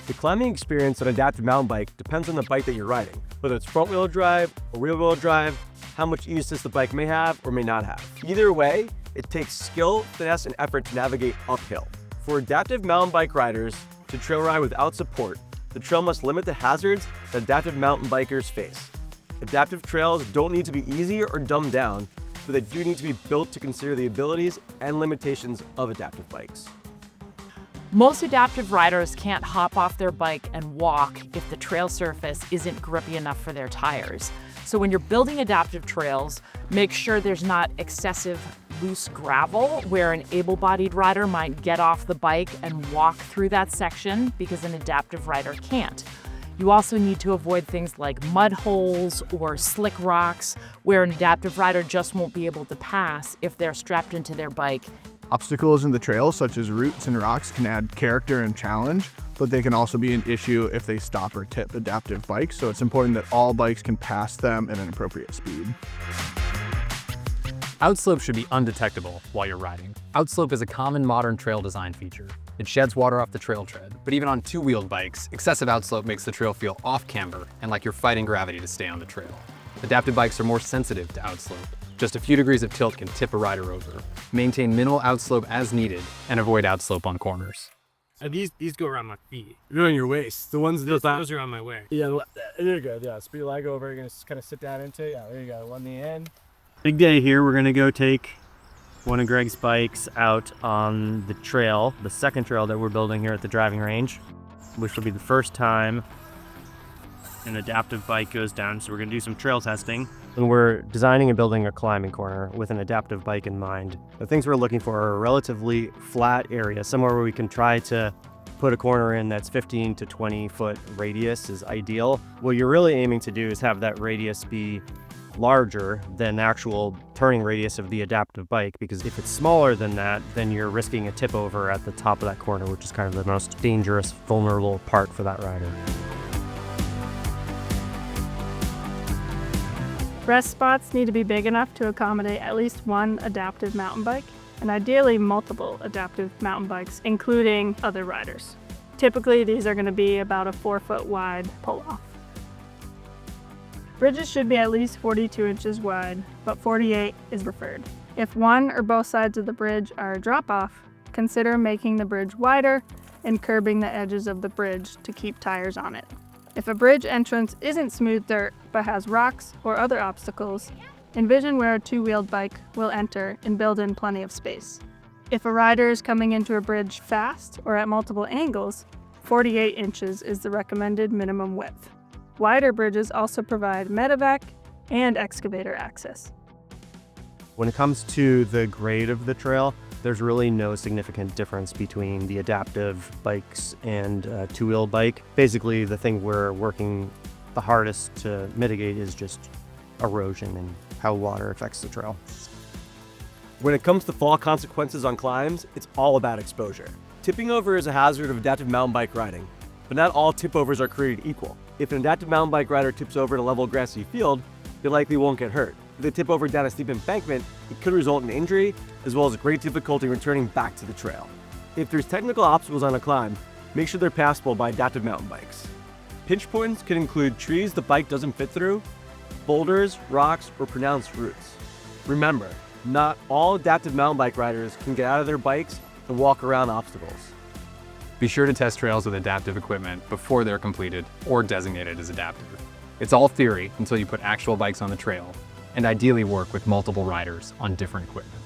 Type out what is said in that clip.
The climbing experience on an adaptive mountain bike depends on the bike that you're riding, whether it's front-wheel drive or rear-wheel drive, how much e-assist the bike may have or may not have. Either way, it takes skill, finesse, and effort to navigate uphill. For adaptive mountain bike riders to trail ride without support, the trail must limit the hazards that adaptive mountain bikers face. Adaptive trails don't need to be easy or dumbed down, but they do need to be built to consider the abilities and limitations of adaptive bikes. Most adaptive riders can't hop off their bike and walk if the trail surface isn't grippy enough for their tires. So when you're building adaptive trails, make sure there's not excessive loose gravel where an able-bodied rider might get off the bike and walk through that section because an adaptive rider can't. You also need to avoid things like mud holes or slick rocks where an adaptive rider just won't be able to pass if they're strapped into their bike. Obstacles in the trail, such as roots and rocks, can add character and challenge, but they can also be an issue if they stop or tip adaptive bikes, so it's important that all bikes can pass them at an appropriate speed. Outslope should be undetectable while you're riding. Outslope is a common modern trail design feature. It sheds water off the trail tread, but even on two-wheeled bikes, excessive outslope makes the trail feel off-camber and like you're fighting gravity to stay on the trail. Adaptive bikes are more sensitive to outslope. Just a few degrees of tilt can tip a rider over. Maintain minimal outslope as needed and avoid outslope on corners. These go around my feet. You're on your waist. The ones that Those are on my way. Yeah, you're good. Yeah, speed your leg over. You're gonna kind of sit down into it. Yeah, there you go. One the end. Big day here. We're gonna go take one of Greg's bikes out on the trail, the second trail that we're building here at the driving range, which will be the first time an adaptive bike goes down. So we're gonna do some trail testing. And we're designing and building a climbing corner with an adaptive bike in mind. The things we're looking for are a relatively flat area, somewhere where we can try to put a corner in that's 15 to 20 foot radius is ideal. What you're really aiming to do is have that radius be larger than the actual turning radius of the adaptive bike, because if it's smaller than that, then you're risking a tip over at the top of that corner, which is kind of the most dangerous, vulnerable part for that rider. Rest spots need to be big enough to accommodate at least one adaptive mountain bike, and ideally multiple adaptive mountain bikes, including other riders. Typically, these are going to be about a 4-foot wide pull-off. Bridges should be at least 42 inches wide, but 48 is preferred. If one or both sides of the bridge are a drop-off, consider making the bridge wider and curbing the edges of the bridge to keep tires on it. If a bridge entrance isn't smooth dirt but has rocks or other obstacles, envision where a two-wheeled bike will enter and build in plenty of space. If a rider is coming into a bridge fast or at multiple angles, 48 inches is the recommended minimum width. Wider bridges also provide medevac and excavator access. When it comes to the grade of the trail, there's really no significant difference between the adaptive bikes and a two-wheel bike. Basically, the thing we're working the hardest to mitigate is just erosion and how water affects the trail. When it comes to fall consequences on climbs, it's all about exposure. Tipping over is a hazard of adaptive mountain bike riding, but not all tip overs are created equal. If an adaptive mountain bike rider tips over in a level grassy field, they likely won't get hurt. If they tip over down a steep embankment, it could result in injury, as well as great difficulty returning back to the trail. If there's technical obstacles on a climb, make sure they're passable by adaptive mountain bikes. Pinch points can include trees the bike doesn't fit through, boulders, rocks, or pronounced roots. Remember, not all adaptive mountain bike riders can get out of their bikes and walk around obstacles. Be sure to test trails with adaptive equipment before they're completed or designated as adaptive. It's all theory until you put actual bikes on the trail, and ideally work with multiple riders on different equipment.